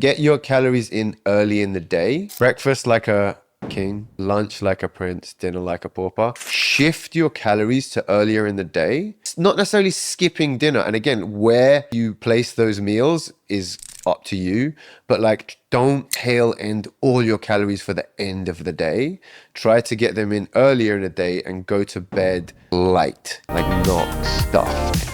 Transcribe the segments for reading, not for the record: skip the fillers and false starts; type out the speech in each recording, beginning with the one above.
Get your calories in early in the day. Breakfast like a king, lunch like a prince, dinner like a pauper. Shift your calories to earlier in the day. It's not necessarily skipping dinner. And again, where you place those meals is up to you, but like don't tail end all your calories for the end of the day. Try to get them in earlier in the day and go to bed light, like not stuffed.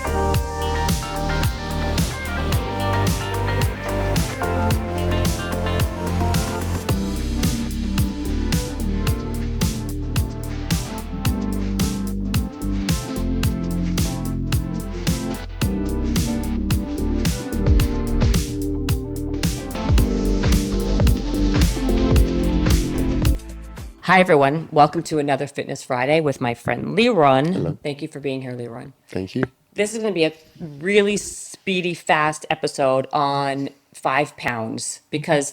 Hi, everyone. Welcome to another Fitness Friday with my friend Liron. Hello. Thank you for being here, Liron. Thank you. This is going to be a really speedy, fast episode on 5 pounds because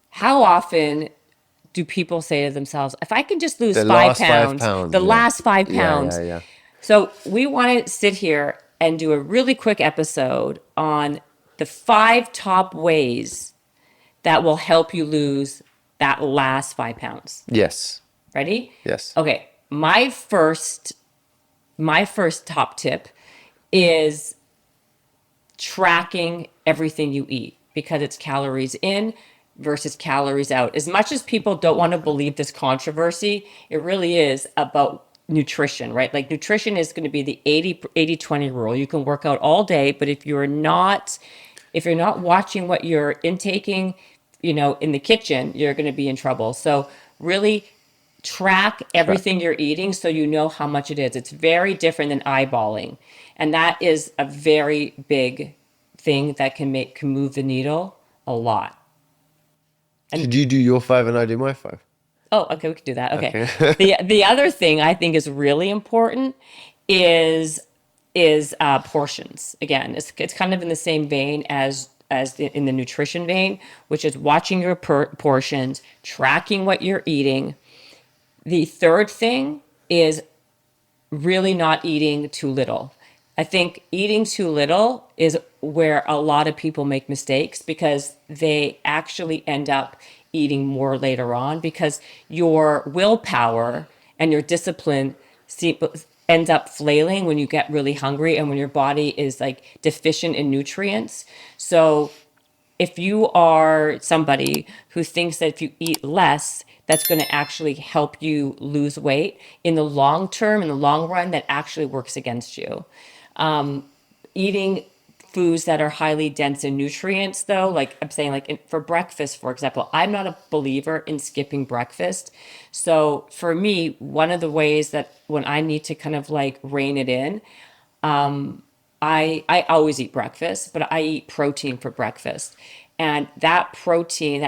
how often do people say to themselves, if I can just lose The 5 last 5 pounds, pounds, the yeah. last 5 pounds. Yeah. So we want to sit here and do a really quick episode on the 5 top ways that will help you lose that last 5 pounds. Yes. Ready? Yes. Okay. My first top tip is tracking everything you eat because it's calories in versus calories out. As much as people don't want to believe this controversy, it really is about nutrition, right? Like nutrition is going to be the 80-20 rule. You can work out all day, but if you're not watching what you're intaking, in the kitchen, you're going to be in trouble. So really track everything you're eating so you know how much it is. It's very different than eyeballing. And that is a very big thing that can move the needle a lot. Should you do your 5 and I do my 5? Oh, okay, we can do that. Okay. The other thing I think is really important is portions. Again, it's kind of in the same vein as in the nutrition vein, which is watching your portions, tracking what you're eating. The third thing is really not eating too little. I think eating too little is where a lot of people make mistakes because they actually end up eating more later on because your willpower and your discipline ends up flailing when you get really hungry and when your body is like deficient in nutrients. So if you are somebody who thinks that if you eat less, that's going to actually help you lose weight in the long term, in the long run, that actually works against you. Eating foods that are highly dense in nutrients, though, like I'm saying, like for breakfast, for example, I'm not a believer in skipping breakfast. So for me, one of the ways that when I need to kind of like rein it in, I always eat breakfast, but I eat protein for breakfast. And that protein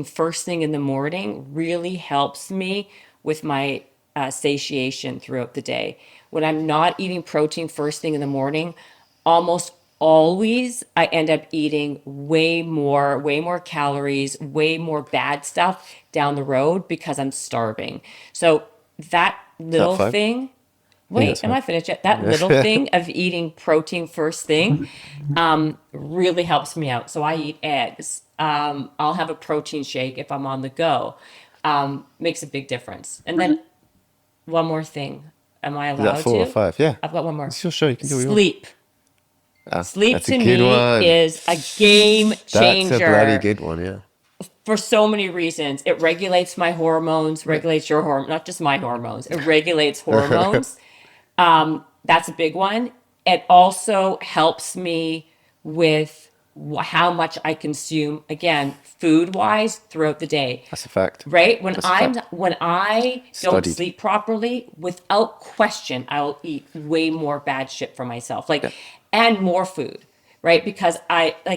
first thing in the morning really helps me with my satiation throughout the day. When I'm not eating protein first thing in the morning, almost always I end up eating way more calories, way more bad stuff down the road because I'm starving. So that little Top 5? thing. that's Wait, am fine. I finished yet? That little thing of eating protein first thing really helps me out. So I eat eggs. I'll have a protein shake if I'm on the go. Makes a big difference. And then one more thing. Am I Is that allowed 4 or to? 5? Yeah. I've got one more. It's your show. You can do what you want. Sleep. Sleep That's a to good me one. is a game changer. That's a bloody good one, yeah. For so many reasons. It regulates my hormones, regulates your hormones, not just my hormones. It regulates hormones. That's a big one. It also helps me with how much I consume, again, food wise throughout the day. That's a fact. Right? That's a fact. When I don't Studied. sleep properly, without question, I'll eat way more bad shit for myself. And more food, right? Because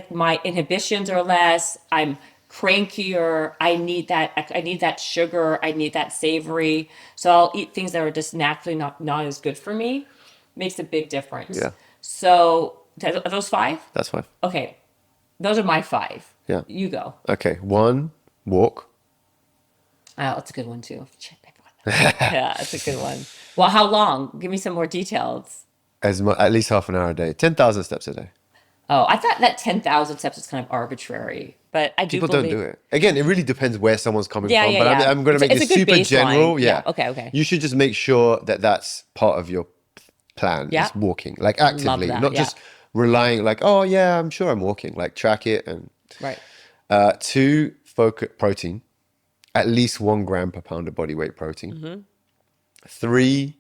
my inhibitions are less, I'm crankier, I need that sugar, I need that savory. So I'll eat things that are just naturally not as good for me. Makes a big difference. Yeah. So are those 5? That's 5. Okay. Those are my 5. Yeah. You go. Okay. 1, walk. That's a good one too. Shit, I forgot that. Yeah, that's a good one. Well, how long? Give me some more details. At least half an hour a day. 10,000 steps a day. Oh, I thought that 10,000 steps is kind of arbitrary, but I do People don't believe. do it. Again, it really depends where someone's coming Yeah, from. yeah, But yeah. I'm going to make It's a this good super baseline. general. Yeah. Yeah. Okay. Okay. You should just make sure that that's part of your plan Yeah. is walking, like Love actively, that. not Yeah. just relying like, oh yeah, I'm sure I'm walking, like track it. And Right. two, focus protein, at least 1 gram per pound of body weight protein. Mm-hmm. Three,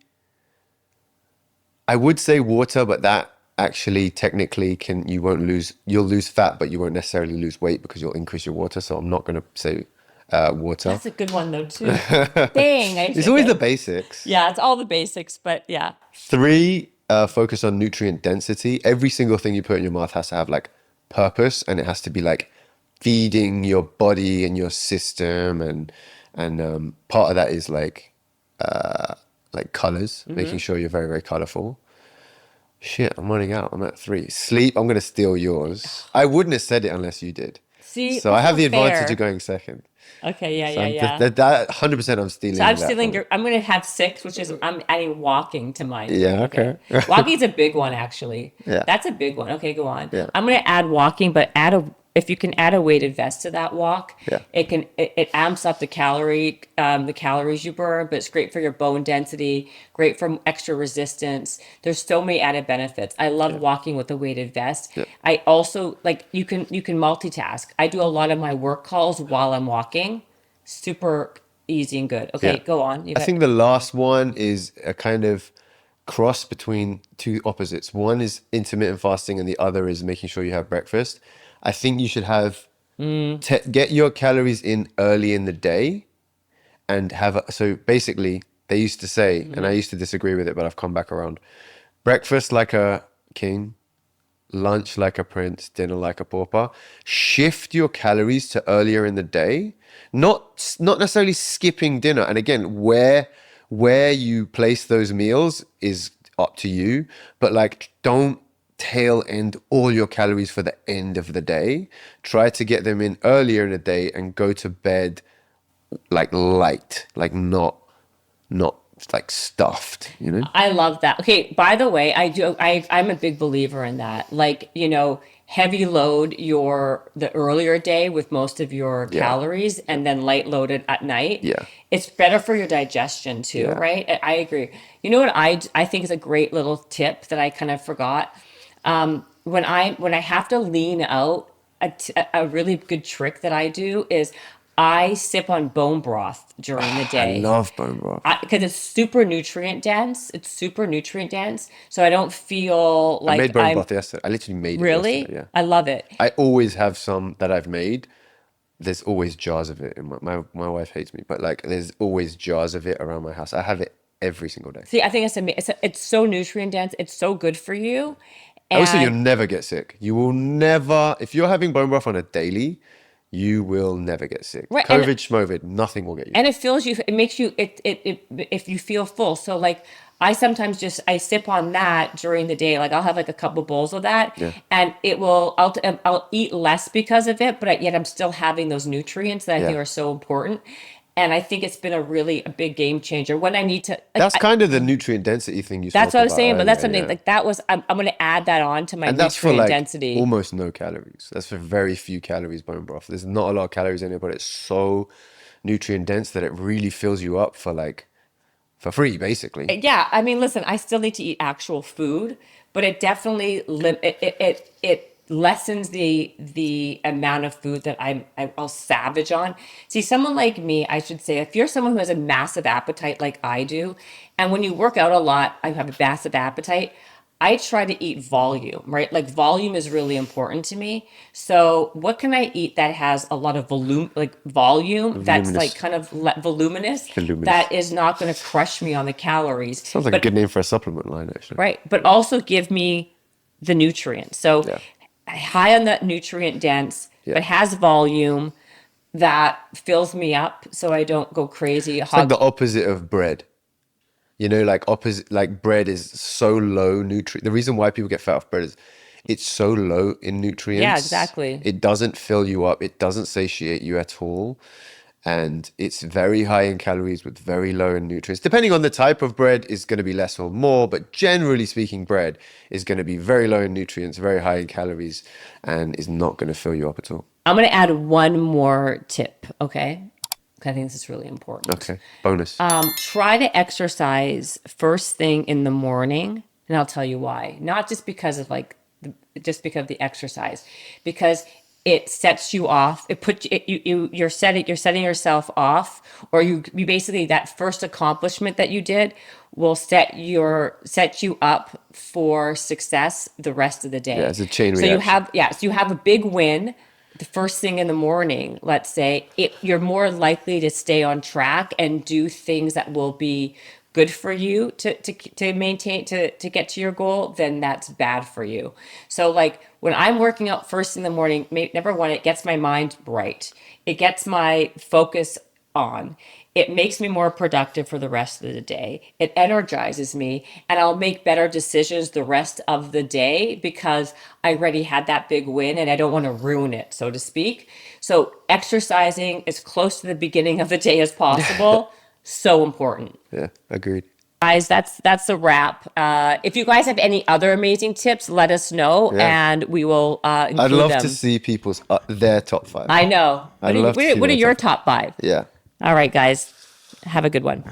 I would say water, but that actually technically you'll lose fat, but you won't necessarily lose weight because you'll increase your water. So I'm not going to say water. That's a good one though too. Dang. It's always the basics. Yeah, it's all the basics, but yeah. Three, focus on nutrient density. Every single thing you put in your mouth has to have like purpose, and it has to be like feeding your body and your system, and part of that is like colors, making sure you're very, very colorful. Shit, I'm running out. I'm at 3. Sleep, I'm going to steal yours. I wouldn't have said it unless you did. See, So I that's have not the advantage fair. of going second. Okay, yeah, So yeah, yeah. that 100% I'm stealing So I'm that stealing from your. I'm gonna have 6, which is I'm adding walking to mine. Yeah, okay. Walking's a big one, actually. Yeah. That's a big one. Okay, go on. Yeah. I'm gonna add walking, but if you can add a weighted vest to that walk, Yeah. it amps up the calories you burn, but it's great for your bone density, great for extra resistance. There's so many added benefits. I love walking with a weighted vest. Yeah. I also like you can multitask. I do a lot of my work calls while I'm walking. Super easy and good. Okay, Yeah. go on. I think the last one is a kind of cross between two opposites. One is intermittent fasting, and the other is making sure you have breakfast. I think you should have get your calories in early in the day, and so basically they used to say, and I used to disagree with it, but I've come back around. Breakfast like a king, lunch like a prince, dinner like a pauper. Shift your calories to earlier in the day, not necessarily skipping dinner. And again, where you place those meals is up to you, but like don't tail end all your calories for the end of the day. Try to get them in earlier in the day and go to bed like light, like not like stuffed, you know? I love that. Okay, by the way, I'm a big believer in that. Like, heavy load the earlier day with most of your calories and then light loaded at night. Yeah. It's better for your digestion too, Yeah. right? I agree. You know what I think is a great little tip that I kind of forgot? When I have to lean out, a really good trick that I do is I sip on bone broth during the I day. love bone broth. Because it's super nutrient dense. It's super nutrient dense. So I don't feel I like made bone I'm broth yesterday. I literally made it really. yesterday, yeah. I love it. I always have some that I've made. There's always jars of it. My wife hates me, but like there's always jars of it around my house. I have it every single day. See, I think it's so nutrient dense. It's so good for you. I would say you'll And never get sick. You will never, if you're having bone broth on a daily, you will never get sick. Right, and- COVID, schmovid, nothing will get you. and it fills you. It makes you. If you feel full. So like I sometimes I sip on that during the day. Like I'll have like a couple bowls of that, Yeah. and I'll eat less because of it, but yet I'm still having those nutrients that I think Yeah. are so important. And I think it's been a big game changer when I need to. Like, That's kind of the nutrient density thing you that's spoke what I was about saying, but that's earlier, something yeah. like that was. I'm going to add that on to my And that's for nutrient like density. almost no calories. That's for very few calories, bone broth. There's not a lot of calories in it, but it's so nutrient dense that it really fills you up for free, basically. Yeah, I mean, listen, I still need to eat actual food, but it definitely it lessens the amount of food that I'll savage on. See, someone like me, I should say, if you're someone who has a massive appetite like I do, and when you work out a lot, I have a massive appetite. I try to eat volume, right? Like volume is really important to me. So what can I eat that has a lot of volume, that's Voluminous. like kind of voluminous, Voluminous. that is not going to crush me on the calories. Sounds like a good name for a supplement line, actually. Right. But also give me the nutrients. So Yeah. high on that nutrient dense, Yeah. but has volume that fills me up so I don't go crazy. It's like the opposite of bread. You know, like bread is so low nutrient. The reason why people get fat off bread is it's so low in nutrients. Yeah, exactly. It doesn't fill you up. It doesn't satiate you at all. and it's very high in calories with very low in nutrients. Depending on the type of bread, is going to be less or more, but generally speaking, bread is going to be very low in nutrients, very high in calories, and is not going to fill you up at all. I'm going to add one more tip, okay? I think this is really important. Okay, bonus. Try to exercise first thing in the morning, and I'll tell you why. Not just because of just because of the exercise, because it sets you off. You're setting yourself off, or you basically, that first accomplishment that you did will set you up for success the rest of the day. Yeah, it's a chain reaction. So you have a big win the first thing in the morning. Let's say you're more likely to stay on track and do things that will be good for you to maintain, to get to your goal, then that's bad for you. So like when I'm working out first in the morning, number one, it gets my mind right. It gets my focus on. It makes me more productive for the rest of the day. It energizes me, and I'll make better decisions the rest of the day because I already had that big win and I don't want to ruin it, so to speak. So exercising as close to the beginning of the day as possible, so important. Yeah, agreed. Guys, that's a wrap. If you guys have any other amazing tips, let us know, and we will include them. I'd love to see people's their top 5. I know. What are your top 5? Yeah. All right, guys. Have a good one.